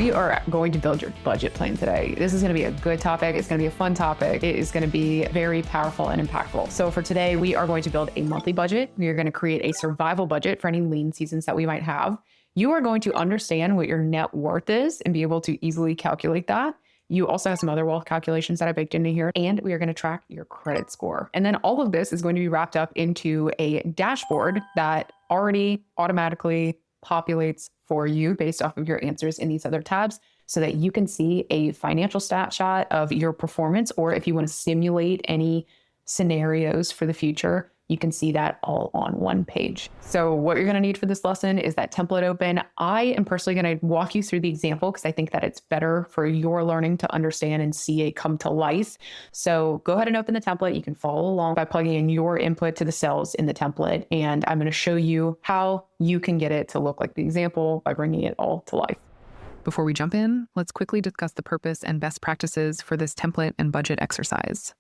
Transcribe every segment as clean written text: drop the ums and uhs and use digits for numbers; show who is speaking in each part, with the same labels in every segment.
Speaker 1: we are going to build your budget plan today. This is going to be a good topic. It's going to be a fun topic. It is going to be very powerful and impactful. So for today, we are going to build a monthly budget. We are going to create a survival budget for any lean seasons that we might have. You are going to understand what your net worth is and be able to easily calculate that. You also have some other wealth calculations that I baked into here, and we are going to track your credit score. And then all of this is going to be wrapped up into a dashboard that already automatically populates for you based off of your answers in these other tabs so that you can see a financial snapshot of your performance, or if you want to simulate any scenarios for the future, you can see that all on one page. So what you're going to need for this lesson is that template open. I am personally going to walk you through the example because I think that it's better for your learning to understand and see it come to life. So go ahead and open the template. You can follow along by plugging in your input to the cells in the template. And I'm going to show you how you can get it to look like the example by bringing it all to life.
Speaker 2: Before we jump in, let's quickly discuss the purpose and best practices for this template and budget exercise.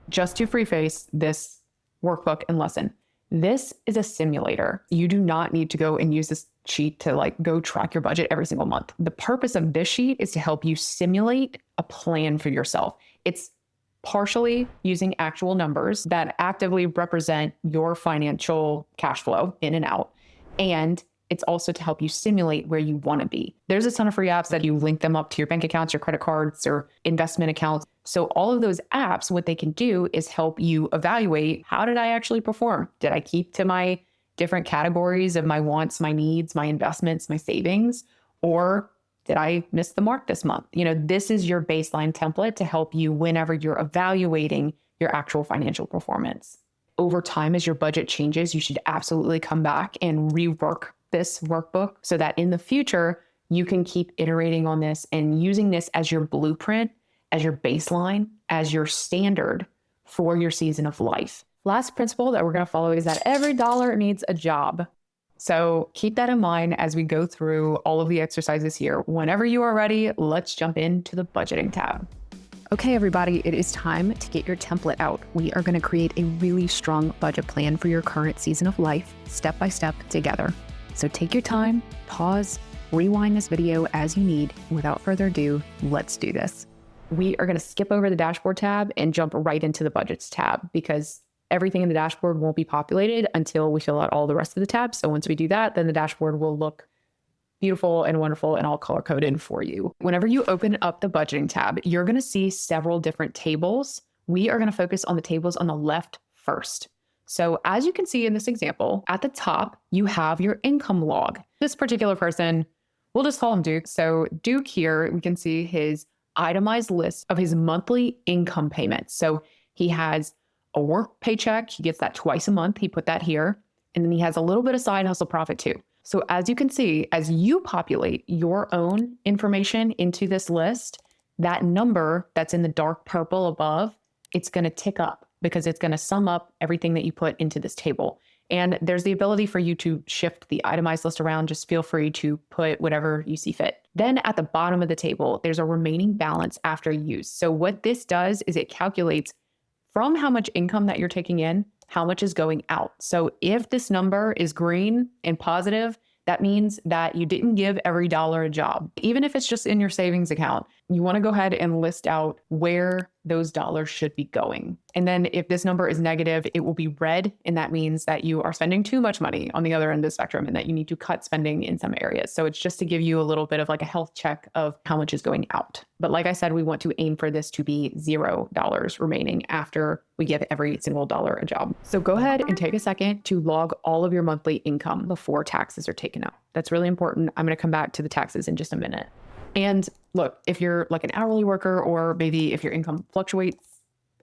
Speaker 1: Just to preface this workbook and lesson, this is a simulator. You do not need to go and use this sheet to go track your budget every single month. The purpose of this sheet is to help you simulate a plan for yourself. It's partially using actual numbers that actively represent your financial cash flow in and out. And it's also to help you simulate where you want to be. There's a ton of free apps that you link them up to your bank accounts, your credit cards, or investment accounts. So all of those apps, what they can do is help you evaluate, how did I actually perform? Did I keep to my different categories of my wants, my needs, my investments, my savings? Or did I miss the mark this month? This is your baseline template to help you whenever you're evaluating your actual financial performance. Over time, as your budget changes, you should absolutely come back and rework this workbook so that in the future, you can keep iterating on this and using this as your blueprint, as your baseline, as your standard for your season of life. Last principle that we're going to follow is that every dollar needs a job. So keep that in mind as we go through all of the exercises here. Whenever you are ready, let's jump into the budgeting tab.
Speaker 2: Okay, everybody, it is time to get your template out. We are going to create a really strong budget plan for your current season of life, step by step together. So take your time, pause, rewind this video as you need. Without further ado, let's do this.
Speaker 1: We are going to skip over the dashboard tab and jump right into the budgets tab because everything in the dashboard won't be populated until we fill out all the rest of the tabs. So once we do that, then the dashboard will look beautiful and wonderful and all color coded for you. Whenever you open up the budgeting tab, you're going to see several different tables. We are going to focus on the tables on the left first. So as you can see in this example, at the top, you have your income log. This particular person, we'll just call him Duke. So Duke here, we can see his itemized list of his monthly income payments. So he has a work paycheck. He gets that twice a month. He put that here. And then he has a little bit of side hustle profit too. So as you can see, as you populate your own information into this list, that number that's in the dark purple above, it's going to tick up because it's going to sum up everything that you put into this table. And there's the ability for you to shift the itemized list around. Just feel free to put whatever you see fit. Then at the bottom of the table, there's a remaining balance after use. So what this does is it calculates from how much income that you're taking in, how much is going out. So if this number is green and positive, that means that you didn't give every dollar a job. Even if it's just in your savings account, you want to go ahead and list out where those dollars should be going. And then if this number is negative, it will be red. And that means that you are spending too much money on the other end of the spectrum and that you need to cut spending in some areas. So it's just to give you a little bit of a health check of how much is going out. But like I said, we want to aim for this to be $0 remaining after we give every single dollar a job. So go ahead and take a second to log all of your monthly income before taxes are taken out. That's really important. I'm going to come back to the taxes in just a minute. And look, if you're an hourly worker, or maybe if your income fluctuates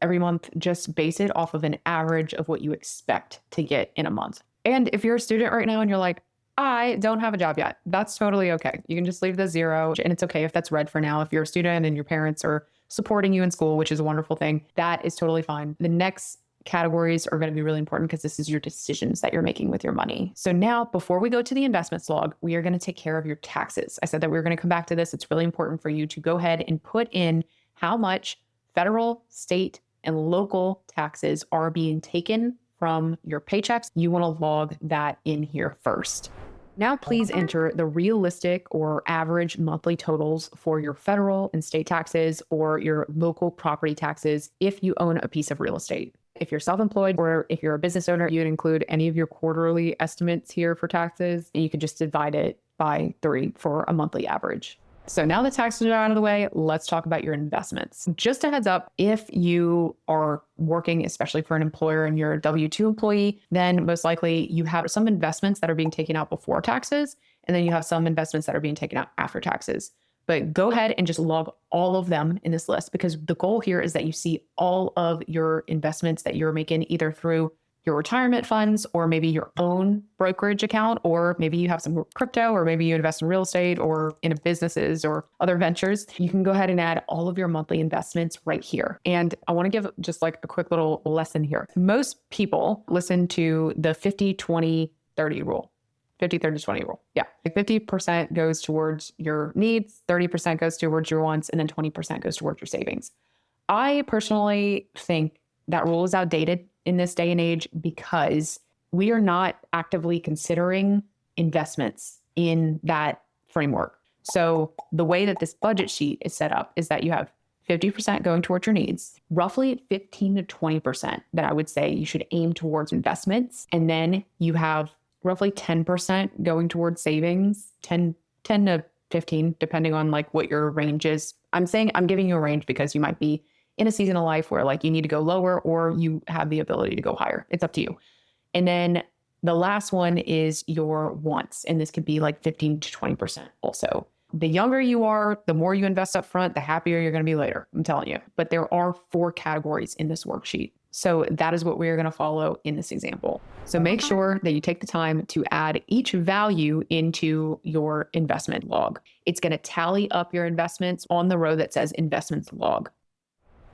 Speaker 1: every month, just base it off of an average of what you expect to get in a month. And if you're a student right now and you're like, I don't have a job yet, that's totally okay. You can just leave the 0, and it's okay if that's red for now. If you're a student and your parents are supporting you in school, which is a wonderful thing, that is totally fine. The next categories are going to be really important because this is your decisions that you're making with your money. So now, before we go to the investments log, we are going to take care of your taxes. I said that we were going to come back to this. It's really important for you to go ahead and put in how much federal, state, and local taxes are being taken from your paychecks. You want to log that in here first. Now, please enter the realistic or average monthly totals for your federal and state taxes or your local property taxes if you own a piece of real estate. If you're self-employed or if you're a business owner, you'd include any of your quarterly estimates here for taxes. And you could just divide it by 3 for a monthly average. So now the taxes are out of the way, let's talk about your investments. Just a heads up, if you are working, especially for an employer and you're a W-2 employee, then most likely you have some investments that are being taken out before taxes, and then you have some investments that are being taken out after taxes. But go ahead and just log all of them in this list, because the goal here is that you see all of your investments that you're making either through your retirement funds or maybe your own brokerage account, or maybe you have some crypto, or maybe you invest in real estate or in businesses or other ventures. You can go ahead and add all of your monthly investments right here. And I want to give just like a quick little lesson here. Most people listen to the 50-20-30 rule. 50-30-20 rule. Yeah. Like 50% goes towards your needs, 30% goes towards your wants, and then 20% goes towards your savings. I personally think that rule is outdated in this day and age because we are not actively considering investments in that framework. So the way that this budget sheet is set up is that you have 50% going towards your needs, roughly 15 to 20% that I would say you should aim towards investments. And then you have roughly 10% going towards savings, 10 to 15, depending on like what your range is. I'm giving you a range because you might be in a season of life where like you need to go lower or you have the ability to go higher. It's up to you. And then the last one is your wants. And this could be like 15 to 20% also. The younger you are, the more you invest up front, the happier you're going to be later. I'm telling you. But there are 4 categories in this worksheet. So that is what we're going to follow in this example. So make sure that you take the time to add each value into your investment log. It's going to tally up your investments on the row that says investments log.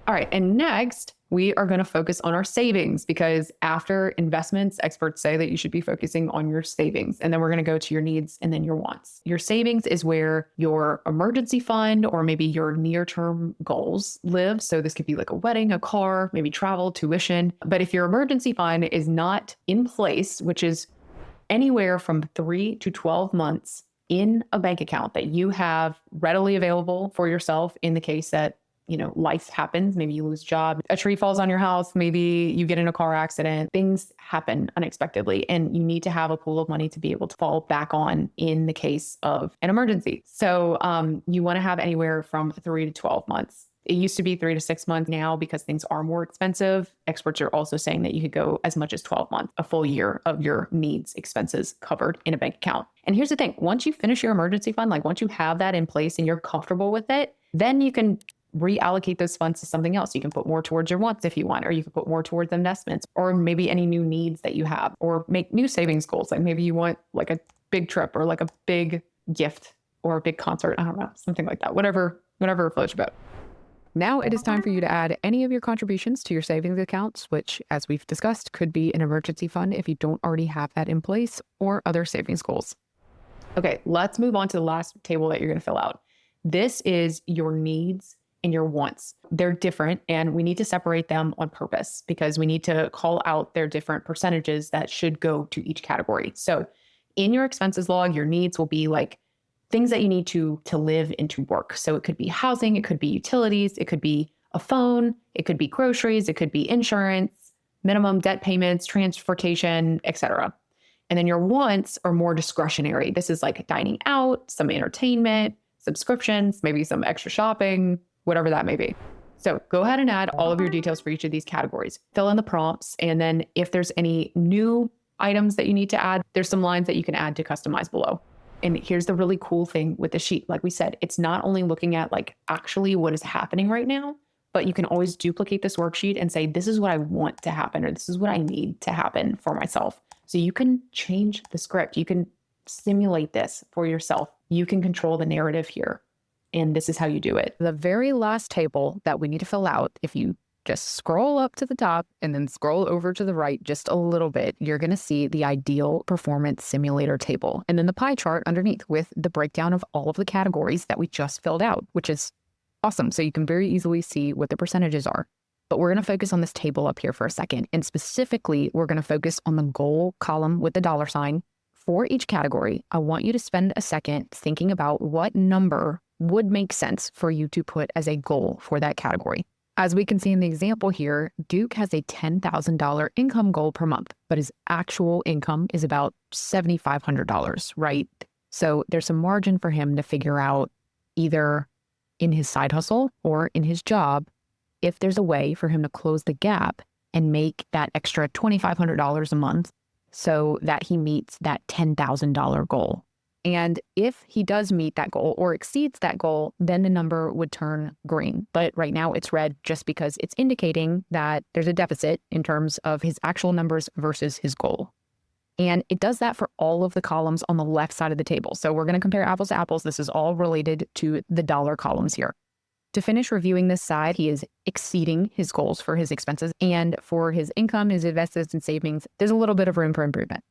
Speaker 1: All right. And next, we are going to focus on our savings, because after investments, experts say that you should be focusing on your savings. And then we're going to go to your needs and then your wants. Your savings is where your emergency fund or maybe your near-term goals live. So this could be like a wedding, a car, maybe travel, tuition. But if your emergency fund is not in place, which is anywhere from 3 to 12 months in a bank account that you have readily available for yourself in the case that life happens. Maybe you lose a job, a tree falls on your house, maybe you get in a car accident, things happen unexpectedly, and you need to have a pool of money to be able to fall back on in the case of an emergency. So you want to have anywhere from 3 to 12 months. It used to be 3 to 6 months. Now, because things are more expensive, experts are also saying that you could go as much as 12 months, a full year of your needs, expenses covered in a bank account. And here's the thing. Once you finish your emergency fund, like once you have that in place and you're comfortable with it, then you can reallocate those funds to something else. You can put more towards your wants if you want, or you can put more towards investments, or maybe any new needs that you have, or make new savings goals. Like maybe you want like a big trip or like a big gift or a big concert. I don't know, something like that, whatever floats your boat. Now it is time for you to add any of your contributions to your savings accounts, which, as we've discussed, could be an emergency fund if you don't already have that in place, or other savings goals. Okay, let's move on to the last table that you're going to fill out. This is your needs and your wants. They're different, and we need to separate them on purpose because we need to call out their different percentages that should go to each category. So in your expenses log, your needs will be like things that you need to live and to work. So it could be housing, it could be utilities, it could be a phone, it could be groceries, it could be insurance, minimum debt payments, transportation, etc. And then your wants are more discretionary. This is like dining out, some entertainment, subscriptions, maybe some extra shopping, whatever that may be. So go ahead and add all of your details for each of these categories. Fill in the prompts. And then if there's any new items that you need to add, there's some lines that you can add to customize below. And here's the really cool thing with the sheet. Like we said, it's not only looking at like actually what is happening right now, but you can always duplicate this worksheet and say, this is what I want to happen, or this is what I need to happen for myself. So you can change the script. You can simulate this for yourself. You can control the narrative here. And this is how you do it. The very last table that we need to fill out, if you just scroll up to the top and then scroll over to the right just a little bit, you're going to see the ideal performance simulator table. And then the pie chart underneath with the breakdown of all of the categories that we just filled out, which is awesome. So you can very easily see what the percentages are. But we're going to focus on this table up here for a second. And specifically, we're going to focus on the goal column with the $sign
Speaker 2: For each category, I want you to spend a second thinking about what number would make sense for you to put as a goal for that category. As we can see in the example here, Duke has a $10,000 income goal per month, but his actual income is about $7,500, right? So there's some margin for him to figure out either in his side hustle or in his job, if there's a way for him to close the gap and make that extra $2,500 a month so that he meets that $10,000 goal. And if he does meet that goal or exceeds that goal, then the number would turn green. But right now it's red just because it's indicating that there's a deficit in terms of his actual numbers versus his goal. And it does that for all of the columns on the left side of the table. So we're going to compare apples to apples. This is all related to the dollar columns here. To finish reviewing this side, he is exceeding his goals for his expenses. And for his income, his investments and savings, there's a little bit of room for improvement.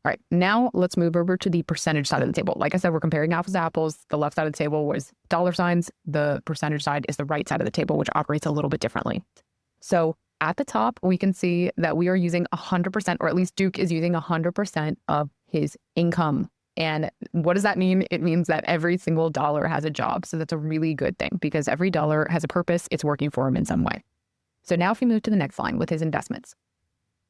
Speaker 2: All right, now let's move over to the percentage side of the table. Like I said, we're comparing apples to apples. The left side of the table was dollar signs. The percentage side is the right side of the table, which operates a little bit differently. So at the top, we can see that we are using 100%, or at least Duke is using 100% of his income. And what does that mean? It means that every single dollar has a job. So that's a really good thing because every dollar has a purpose. It's working for him in some way. So now if we move to the next line with his investments,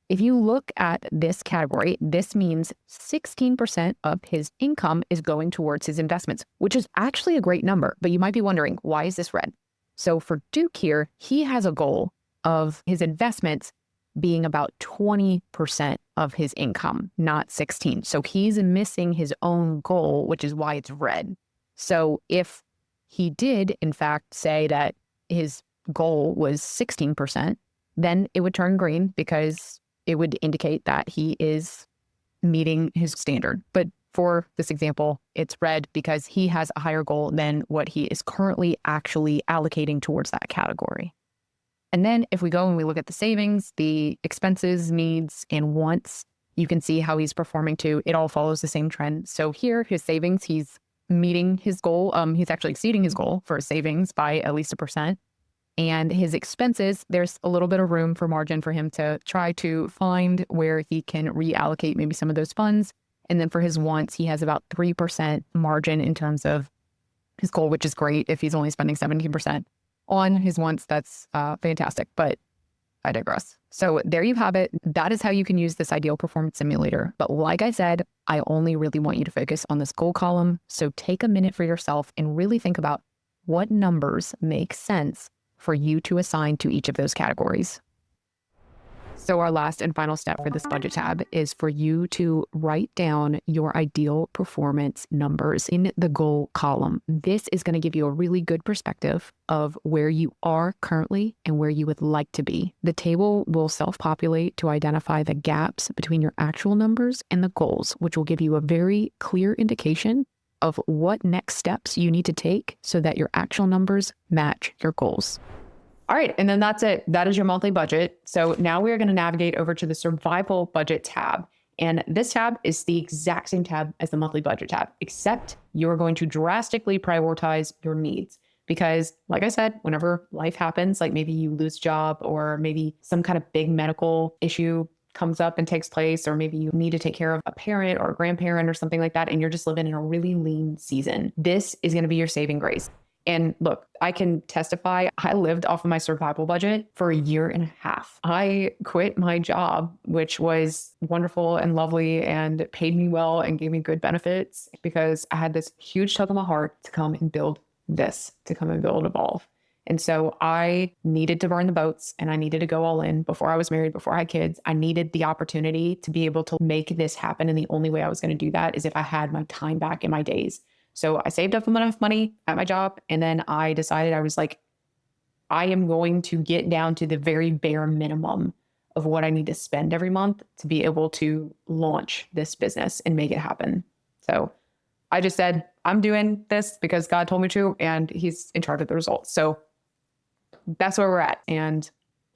Speaker 2: if you look at this category, this means 16% of his income is going towards his investments, which is actually a great number. But you might be wondering, why is this red? So for Duke here, he has a goal of his investments being about 20% of his income, not 16. So he's missing his own goal, which is why it's red. So if he did, in fact, say that his goal was 16%, then it would turn green because it would indicate that he is meeting his standard. But for this example, it's red because he has a higher goal than what he is currently actually allocating towards that category. And then if we go and we look at the savings, the expenses, needs, and wants, you can see how he's performing too. It all follows the same trend. So here, his savings, he's meeting his goal. He's actually exceeding his goal for savings by at least 1%. And his expenses, there's a little bit of room for margin for him to try to find where he can reallocate maybe some of those funds. And then for his wants, he has about 3% margin in terms of his goal, which is great. If he's only spending 17% on his wants, that's fantastic. But I digress. So there you have it. That is how you can use this ideal performance simulator. But like I said, I only really want you to focus on this goal column. So take a minute for yourself and really think about what numbers make sense for you to assign to each of those categories. So our last and final step for this budget tab is for you to write down your ideal performance numbers in the goal column. This is going to give you a really good perspective of where you are currently and where you would like to be. The table will self-populate to identify the gaps between your actual numbers and the goals, which will give you a very clear indication of what next steps you need to take so that your actual numbers match your goals. All right, and then that's it. That is your monthly budget. So now we are going to navigate over to the survival budget tab. And this tab is the exact same tab as the monthly budget tab, except you're going to drastically prioritize your needs. Because like I said, whenever life happens, like maybe you lose a job or maybe some kind of big medical issue comes up and takes place, or maybe you need to take care of a parent or a grandparent or something like that, and you're just living in a really lean season, this is going to be your saving grace. And look, I can testify, I lived off of my survival budget for a year and a half. I quit my job, which was wonderful and lovely and paid me well and gave me good benefits, because I had this huge tug on my heart to come and build this, to come and build Avolv. And so I needed to burn the boats and I needed to go all in before I was married, before I had kids. I needed the opportunity to be able to make this happen. And the only way I was going to do that is if I had my time back in my days. So I saved up enough money at my job. And then I decided, I was like, I am going to get down to the very bare minimum of what I need to spend every month to be able to launch this business and make it happen. So I just said, I'm doing this because God told me to, and he's in charge of the results. So that's where we're at. And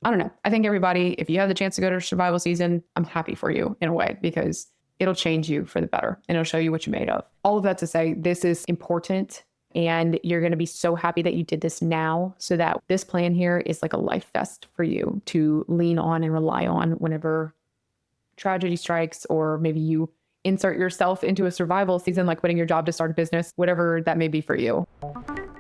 Speaker 2: I don't know. I think everybody, if you have the chance to go to survival season, I'm happy for you in a way, because it'll change you for the better and it'll show you what you're made of. All of that to say, this is important, and you're going to be so happy that you did this now, so that this plan here is like a life vest for you to lean on and rely on whenever tragedy strikes, or maybe you
Speaker 1: insert yourself into a survival season, like quitting your job to start a business, whatever that may be for you.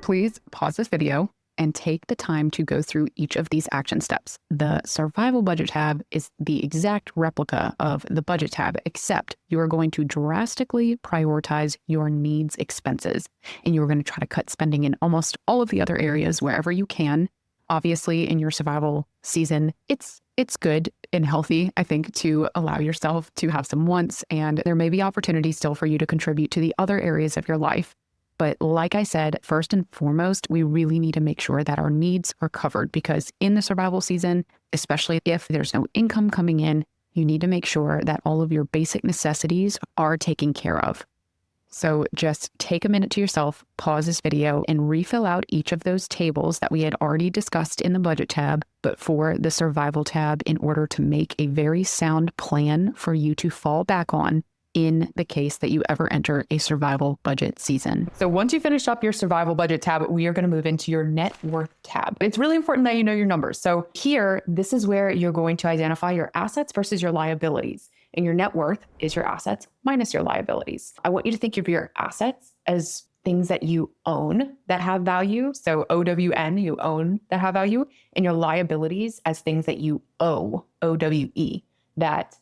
Speaker 2: Please pause this video and take the time to go through each of these action steps. The survival budget tab is the exact replica of the budget tab, except you are going to drastically prioritize your needs expenses. And you're going to try to cut spending in almost all of the other areas wherever you can. Obviously, in your survival season, it's good and healthy, I think, to allow yourself to have some wants, and there may be opportunities still for you to contribute to the other areas of your life. But like I said, first and foremost, we really need to make sure that our needs are covered, because in the survival season, especially if there's no income coming in, you need to make sure that all of your basic necessities are taken care of. So just take a minute to yourself, pause this video, and refill out each of those tables that we had already discussed in the budget tab, but for the survival tab, in order to make a very sound plan for you to fall back on in the case that you ever enter a survival budget season.
Speaker 1: So once you finish up your survival budget tab, we are going to move into your net worth tab. It's really important that you know your numbers. So here, this is where you're going to identify your assets versus your liabilities. And your net worth is your assets minus your liabilities. I want you to think of your assets as things that you own that have value. So OWN, you own that have value, and your liabilities as things that you owe, OWE, that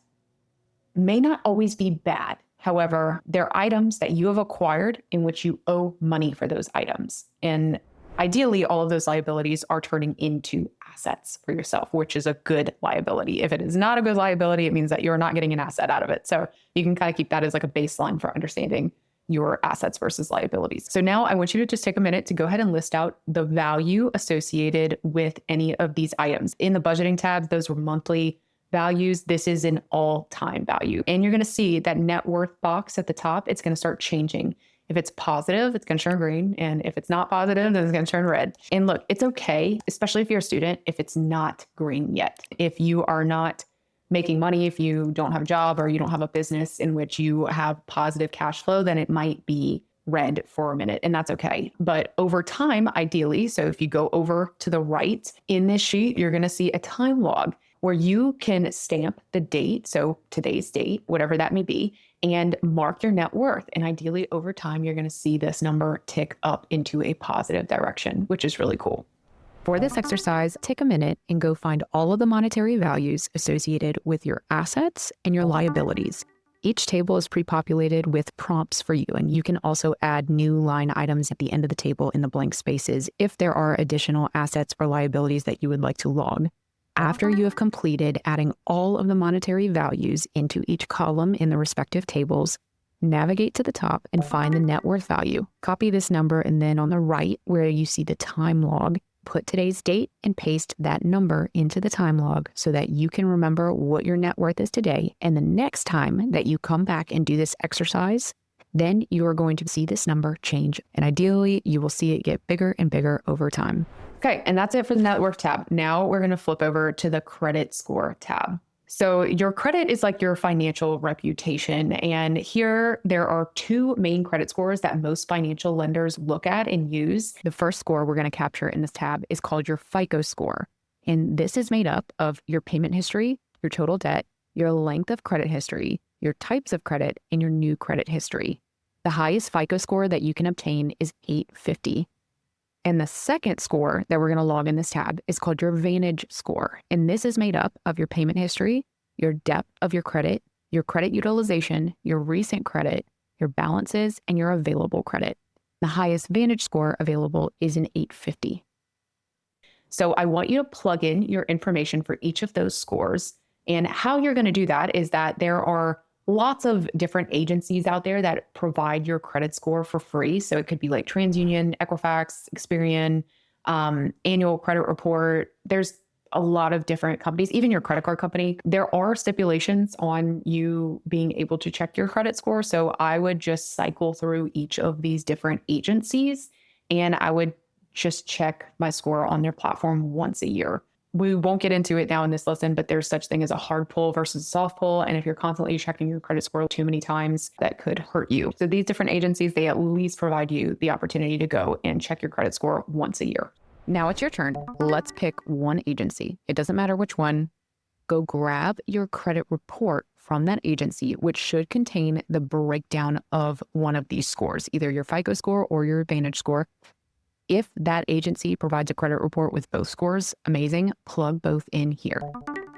Speaker 1: may not always be bad. However, they're items that you have acquired in which you owe money for those items. And ideally, all of those liabilities are turning into assets for yourself, which is a good liability. If it is not a good liability, it means that you're not getting an asset out of it. So you can kind of keep that as like a baseline for understanding your assets versus liabilities. So now I want you to just take a minute to go ahead and list out the value associated with any of these items. In the budgeting tab, those were monthly values. This is an all-time value. And you're going to see that net worth box at the top, it's going to start changing. If it's positive, it's going to turn green. And if it's not positive, then it's going to turn red. And look, it's okay, especially if you're a student, if it's not green yet. If you are not making money, if you don't have a job or you don't have a business in which you have positive cash flow, then it might be red for a minute, and that's okay. But over time, ideally, so if you go over to the right in this sheet, you're going to see a time log where you can stamp the date, so today's date, whatever that may be, and mark your net worth. And ideally, over time, you're going to see this number tick up into a positive direction, which is really cool.
Speaker 2: For this exercise, take a minute and go find all of the monetary values associated with your assets and your liabilities. Each table is pre-populated with prompts for you, and you can also add new line items at the end of the table in the blank spaces if there are additional assets or liabilities that you would like to log. After you have completed adding all of the monetary values into each column in the respective tables, navigate to the top and find the net worth value. Copy this number, and then on the right where you see the time log, put today's date and paste that number into the time log so that you can remember what your net worth is today. And the next time that you come back and do this exercise, then you are going to see this number change. And ideally, you will see it get bigger and bigger over time.
Speaker 1: Okay, and that's it for the net worth tab. Now we're going to flip over to the credit score tab. So your credit is like your financial reputation. And here there are two main credit scores that most financial lenders look at and use. The first score we're going to capture in this tab is called your FICO score. And this is made up of your payment history, your total debt, your length of credit history, your types of credit, and your new credit history. The highest FICO score that you can obtain is 850. And the second score that we're going to log in this tab is called your Vantage Score. And this is made up of your payment history, your depth of your credit utilization, your recent credit, your balances, and your available credit. The highest Vantage score available is an 850. So I want you to plug in your information for each of those scores. And how you're going to do that is that there are lots of different agencies out there that provide your credit score for free. So it could be like TransUnion, Equifax, Experian, annual credit report. There's a lot of different companies, even your credit card company. There are stipulations on you being able to check your credit score. So I would just cycle through each of these different agencies and I would just check my score on their platform once a year. We won't get into it now in this lesson, but there's such thing as a hard pull versus a soft pull. And if you're constantly checking your credit score too many times, that could hurt you. So these different agencies, they at least provide you the opportunity to go and check your credit score once a year.
Speaker 2: Now it's your turn. Let's pick one agency. It doesn't matter which one. Go grab your credit report from that agency, which should contain the breakdown of one of these scores, either your FICO score or your Vantage score. If that agency provides a credit report with both scores, amazing, plug both in here.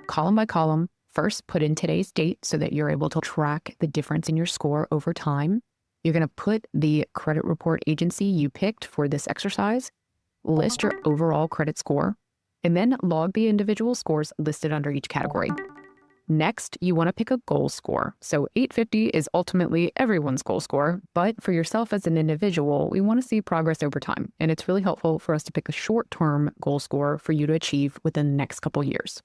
Speaker 2: Column by column, first put in today's date so that you're able to track the difference in your score over time. You're going to put the credit report agency you picked for this exercise, list your overall credit score, and then log the individual scores listed under each category. Next, you want to pick a goal score. So 850 is ultimately everyone's goal score, but for yourself as an individual, we want to see progress over time. And it's really helpful for us to pick a short-term goal score for you to achieve within the next couple years.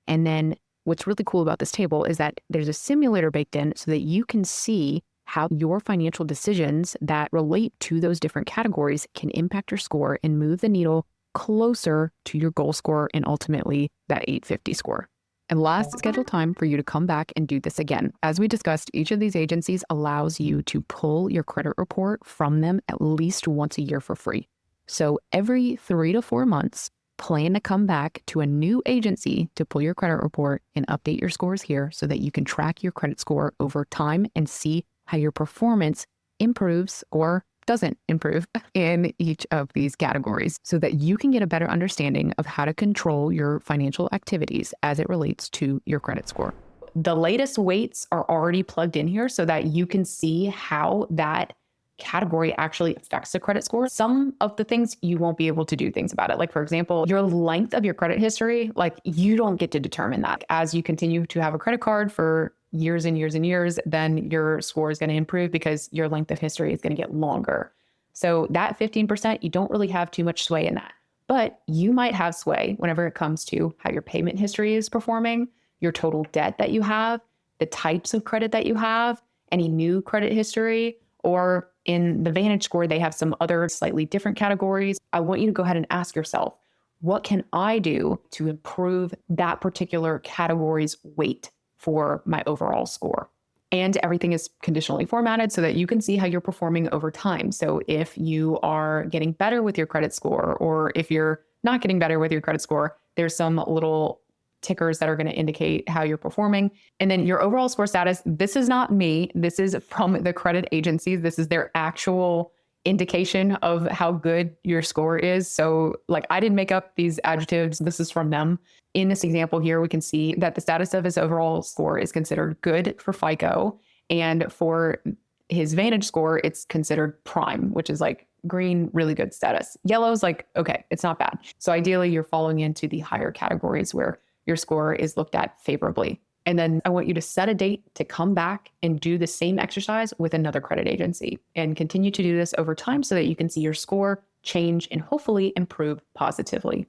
Speaker 2: And then what's really cool about this table is that there's a simulator baked in so that you can see how your financial decisions that relate to those different categories can impact your score and move the needle closer to your goal score and ultimately that 850 score. And last scheduled time for you to come back and do this again. As we discussed, each of these agencies allows you to pull your credit report from them at least once a year for free. So every 3 to 4 months, plan to come back to a new agency to pull your credit report and update your scores here so that you can track your credit score over time and see how your performance improves or doesn't improve in each of these categories so that you can get a better understanding of how to control your financial activities as it relates to your credit score. The latest weights are already plugged in here so that you can see how that category actually affects the credit score. Some of the things you won't be able to do things about it. Like, for example, your length of your credit history, like you don't get to determine that. As you continue to have a credit card for years and years and years, then your score is going to improve because your length of history is going to get longer. So that 15%, you don't really have too much sway in that. But you might have sway whenever it comes to how your payment history is performing, your total debt that you have, the types of credit that you have, any new credit history, or in the Vantage score, they have some other slightly different categories. I want you to go ahead and ask yourself, what can I do to improve that particular category's weight for my overall score? And everything is conditionally formatted so that you can see how you're performing over time. So if you are getting better with your credit score, or if you're not getting better with your credit score, there's some little tickers that are going to indicate how you're performing. And then your overall score status, this is not me. This is from the credit agencies. This is their actual indication of how good your score is. So like, I didn't make up these adjectives. This is from them. In this example here, we can see that the status of his overall score is considered good for FICO. And for his Vantage score, it's considered prime, which is like green, really good status. Yellow is like, okay, it's not bad. So ideally, you're falling into the higher categories where your score is looked at favorably. And then I want you to set a date to come back and do the same exercise with another credit agency and continue to do this over time so that you can see your score change and hopefully improve positively.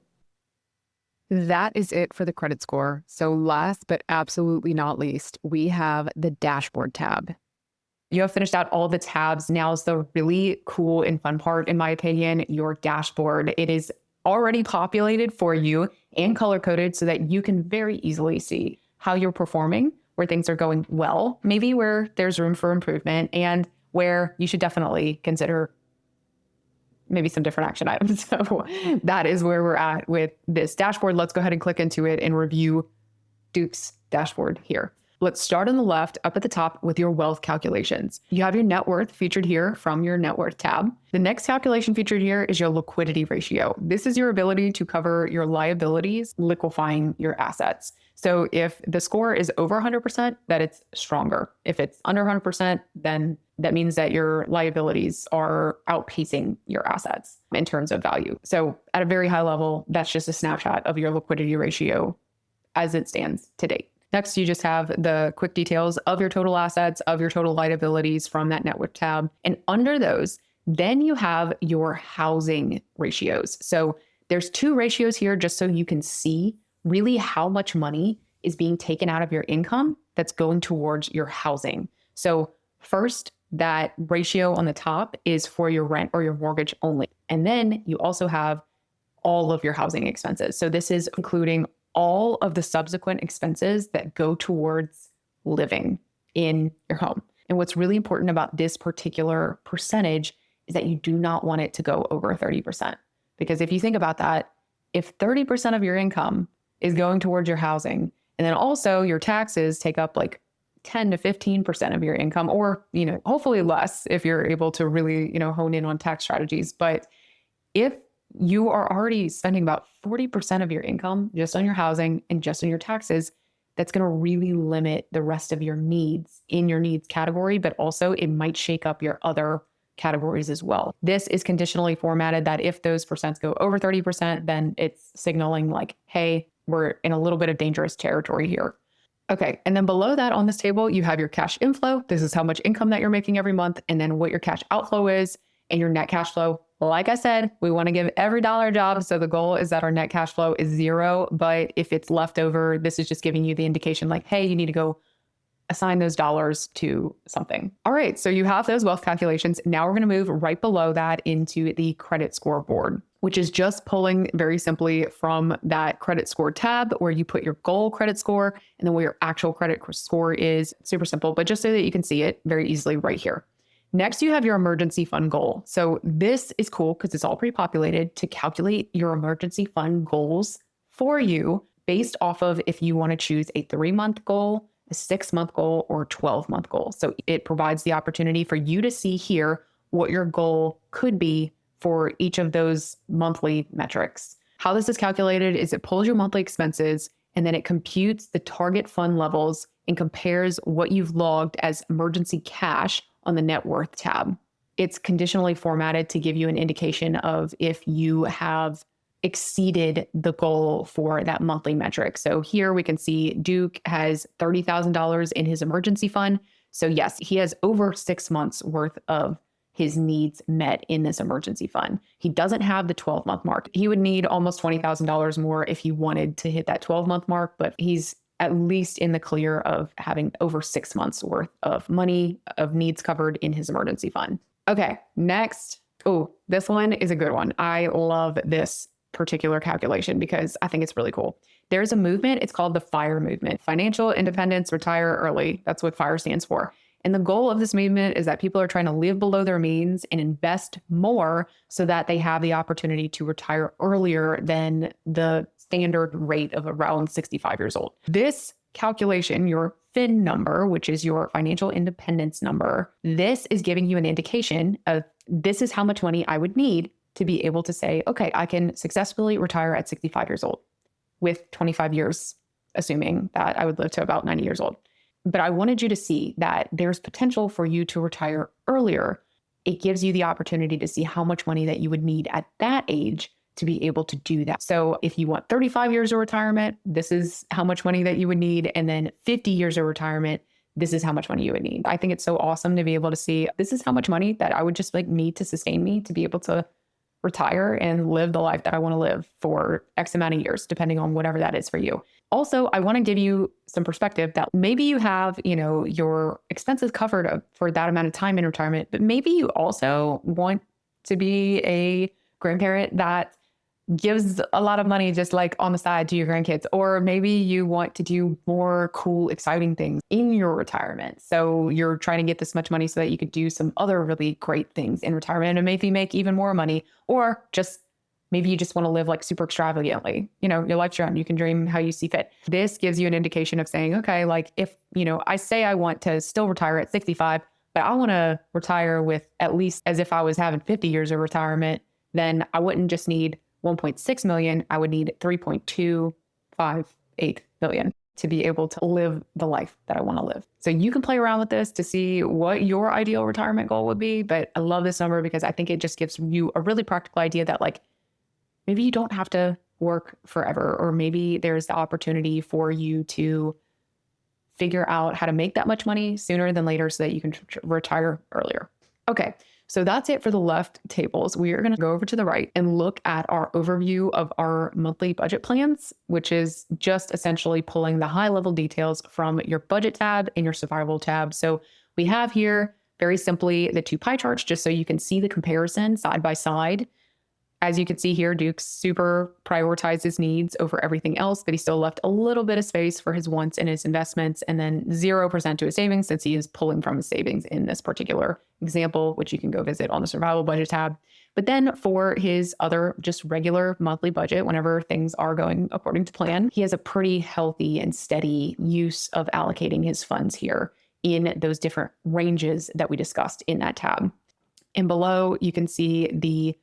Speaker 2: That is it for the credit score. So last but absolutely not least, we have the dashboard tab. You have finished out all the tabs. Now is the really cool and fun part, in my opinion, your dashboard. It is already populated for you and color-coded so that you can very easily see how you're performing, where things are going well, maybe where there's room for improvement, and where you should definitely consider maybe some different action items. So that is where we're at with this dashboard. Let's go ahead and click into it and review Duke's dashboard here. Let's start on the left up at the top with your wealth calculations. You have your net worth featured here from your net worth tab. The next calculation featured here is your liquidity ratio. This is your ability to cover your liabilities, liquefying your assets. So if the score is over 100%, that it's stronger. If it's under 100%, then that means that your liabilities are outpacing your assets in terms of value. So at a very high level, that's just a snapshot of your liquidity ratio as it stands to date. Next, you just have the quick details of your total assets, of your total liabilities from that net worth tab. And under those, then you have your housing ratios. So there's 2 ratios here just so you can see really how much money is being taken out of your income that's going towards your housing. So first, that ratio on the top is for your rent or your mortgage only. And then you also have all of your housing expenses. So this is including all of the subsequent expenses that go towards living in your home. And what's really important about this particular percentage is that you do not want it to go over 30%. Because if you think about that, if 30% of your income is going towards your housing, and then also your taxes take up like
Speaker 1: 10 to 15% of your income, or, hopefully less if you're able to really, hone in on tax strategies. But if you are already spending about 40% of your income just on your housing and just on your taxes, that's going to really limit the rest of your needs in your needs category, but also it might shake up your other categories as well. This is conditionally formatted that if those percents go over 30%, then it's signaling like, hey, we're in a little bit of dangerous territory here. Okay, and then below that on this table, you have your cash inflow. This is how much income that you're making every month, and then what your cash outflow is and your net cash flow. Like I said, we want to give every dollar a job. So the goal is that our net cash flow is 0. But if it's left over, this is just giving you the indication like, hey, you need to go assign those dollars to something. All right, so you have those wealth calculations. Now we're going to move right below that into the credit scoreboard, which is just pulling very simply from that credit score tab where you put your goal credit score and then where your actual credit score is. Super simple, but just so that you can see it very easily right here. Next, you have your emergency fund goal. So this is cool because it's all pre-populated to calculate your emergency fund goals for you based off of if you want to choose a 3-month goal, a 6-month goal, or a 12-month goal. So it provides the opportunity for you to see here what your goal could be for each of those monthly metrics. How this is calculated is it pulls your monthly expenses and then it computes the target fund levels and compares what you've logged as emergency cash on the net worth tab. It's conditionally formatted to give you an indication of if you have exceeded the goal for that monthly metric. So here we can see Duke has $30,000 in his emergency fund. So yes, he has over 6 months worth of his needs met in this emergency fund. He doesn't have the 12-month mark. He would need almost $20,000 more if he wanted to hit that 12-month mark, but he's at least in the clear of having over 6 months worth of money of needs covered in his emergency fund. Okay, next. Oh, this one is a good one. I love this particular calculation because I think it's really cool. There's a movement. It's called the FIRE movement. Financial Independence, Retire Early. That's what FIRE stands for. And the goal of this movement is that people are trying to live below their means and invest more so that they have the opportunity to retire earlier than the standard rate of around 65 years old. This calculation, your FIN number, which is your financial independence number, this is giving you an indication of this is how much money I would need to be able to say, okay, I can successfully retire at 65 years old with 25 years, assuming that I would live to about 90 years old. But I wanted you to see that there's potential for you to retire earlier. It gives you the opportunity to see how much money that you would need at that age to be able to do that. So if you want 35 years of retirement, this is how much money that you would need. And then 50 years of retirement, this is how much money you would need. I think it's so awesome to be able to see this is how much money that I would just need to sustain me to be able to retire and live the life that I want to live for X amount of years, depending on whatever that is for you. Also, I want to give you some perspective that maybe you have, your expenses covered for that amount of time in retirement, but maybe you also want to be a grandparent that gives a lot of money just like on the side to your grandkids, or maybe you want to do more cool, exciting things in your retirement. So you're trying to get this much money so that you could do some other really great things in retirement and maybe make even more money, or just maybe you just want to live like super extravagantly. Your life's your own. You can dream how you see fit. This gives you an indication of saying, okay, like if, I say I want to still retire at 65, but I want to retire with at least as if I was having 50 years of retirement, then I wouldn't just need 1.6 million, I would need 3.258 million to be able to live the life that I want to live. So you can play around with this to see what your ideal retirement goal would be. But I love this number because I think it just gives you a really practical idea that like, maybe you don't have to work forever, or maybe there's the opportunity for you to figure out how to make that much money sooner than later so that you can retire earlier. Okay. So that's it for the left tables. We are going to go over to the right and look at our overview of our monthly budget plans, which is just essentially pulling the high level details from your budget tab and your survival tab. So we have here very simply the 2 pie charts, just so you can see the comparison side by side. As you can see here, Duke super prioritized his needs over everything else, but he still left a little bit of space for his wants and his investments, and then 0% to his savings, since he is pulling from his savings in this particular example, which you can go visit on the survival budget tab. But then for his other just regular monthly budget, whenever things are going according to plan, he has a pretty healthy and steady use of allocating his funds here in those different ranges that we discussed in that tab. And below, you can see the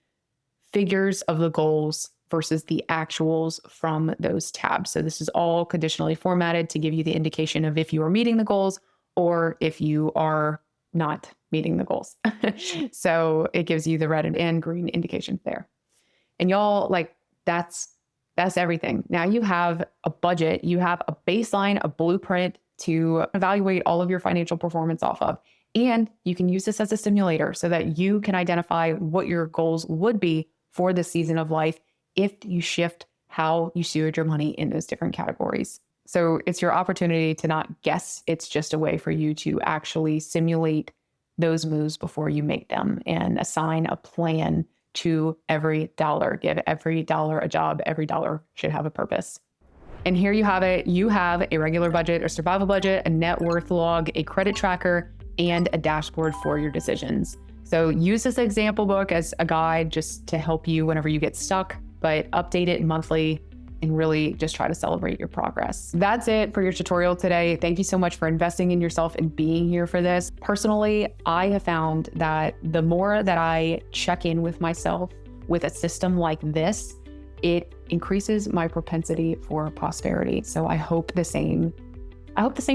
Speaker 1: figures of the goals versus the actuals from those tabs. So this is all conditionally formatted to give you the indication of if you are meeting the goals or if you are not meeting the goals. So it gives you the red and green indications there. And y'all, like, that's everything. Now you have a budget, you have a baseline, a blueprint to evaluate all of your financial performance off of. And you can use this as a simulator so that you can identify what your goals would be for the season of life if you shift how you steward your money in those different categories. So it's your opportunity to not guess. It's just a way for you to actually simulate those moves before you make them and assign a plan to every dollar. Give every dollar a job. Every dollar should have a purpose. And here you have it. You have a regular budget, a survival budget, a net worth log, a credit tracker, and a dashboard for your decisions. So use this example book as a guide just to help you whenever you get stuck, but update it monthly and really just try to celebrate your progress. That's it for your tutorial today. Thank you so much for investing in yourself and being here for this. Personally, I have found that the more that I check in with myself with a system like this, it increases my propensity for prosperity. So I hope the same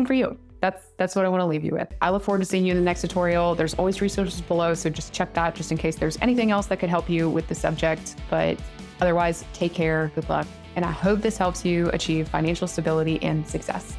Speaker 1: for you. That's what I want to leave you with. I look forward to seeing you in the next tutorial. There's always resources below, so just check that just in case there's anything else that could help you with the subject. But otherwise, take care, good luck, and I hope this helps you achieve financial stability and success.